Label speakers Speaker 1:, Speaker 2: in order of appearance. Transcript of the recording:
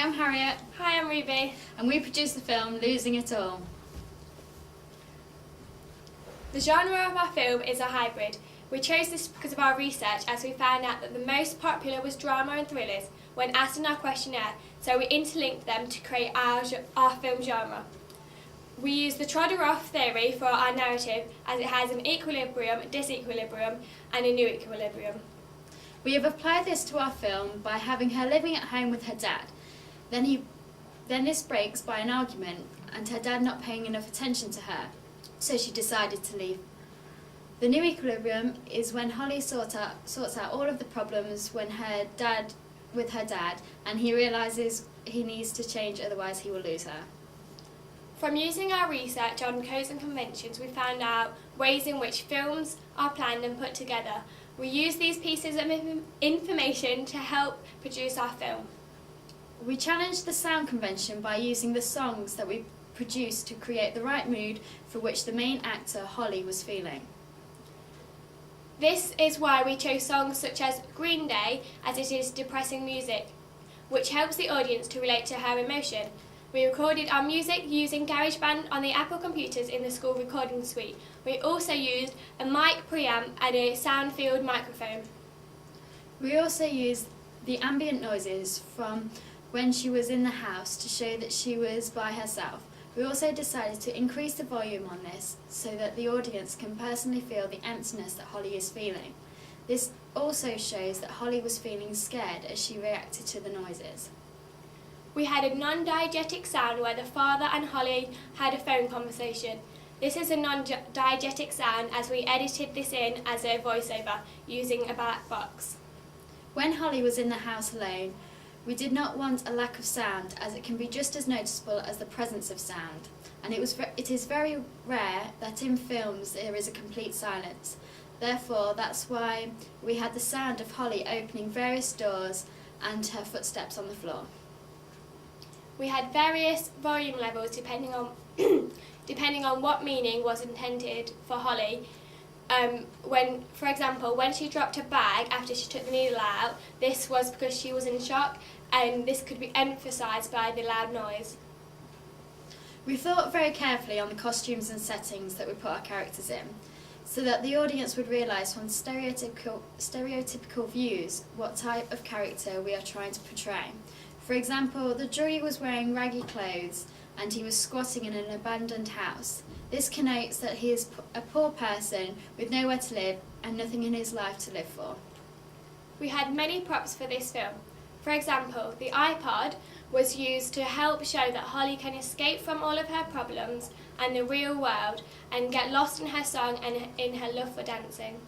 Speaker 1: I'm Harriet.
Speaker 2: Hi, I'm Ruby.
Speaker 1: And we produce the film Losing It All.
Speaker 2: The genre of our film is a hybrid. We chose this because of our research, as we found out that the most popular was drama and thrillers when asked in our questionnaire, so we interlinked them to create our film genre. We use the Trodder-off theory for our narrative, as it has an equilibrium, disequilibrium and a new equilibrium.
Speaker 1: We have applied this to our film by having her living at home with her dad. Then this breaks by an argument and her dad not paying enough attention to her, so she decided to leave. The new equilibrium is when Holly sorts out all of the problems with her dad, and he realises he needs to change, otherwise he will lose her.
Speaker 2: From using our research on codes and conventions, we found out ways in which films are planned and put together. We use these pieces of information to help produce our film.
Speaker 1: We challenged the sound convention by using the songs that we produced to create the right mood for which the main actor, Holly, was feeling.
Speaker 2: This is why we chose songs such as Green Day, as it is depressing music, which helps the audience to relate to her emotion. We recorded our music using GarageBand on the Apple computers in the school recording suite. We also used a mic preamp and a sound field microphone.
Speaker 1: We also used the ambient noises from when she was in the house to show that she was by herself. We also decided to increase the volume on this so that the audience can personally feel the emptiness that Holly is feeling. This also shows that Holly was feeling scared as she reacted to the noises.
Speaker 2: We had a non-diegetic sound where the father and Holly had a phone conversation. This is a non-diegetic sound, as we edited this in as a voiceover using a black box.
Speaker 1: When Holly was in the house alone, we did not want a lack of sound, as it can be just as noticeable as the presence of sound, and it is very rare that in films there is a complete silence. Therefore, that's why we had the sound of Holly opening various doors and her footsteps on the floor.
Speaker 2: We had various volume levels depending on what meaning was intended for Holly. For example, when she dropped her bag after she took the needle out, this was because she was in shock, and this could be emphasised by the loud noise.
Speaker 1: We thought very carefully on the costumes and settings that we put our characters in, so that the audience would realise from stereotypical views what type of character we are trying to portray. For example, the jury was wearing raggy clothes and he was squatting in an abandoned house. This connotes that he is a poor person with nowhere to live and nothing in his life to live for.
Speaker 2: We had many props for this film. For example, the iPod was used to help show that Holly can escape from all of her problems and the real world and get lost in her song and in her love for dancing.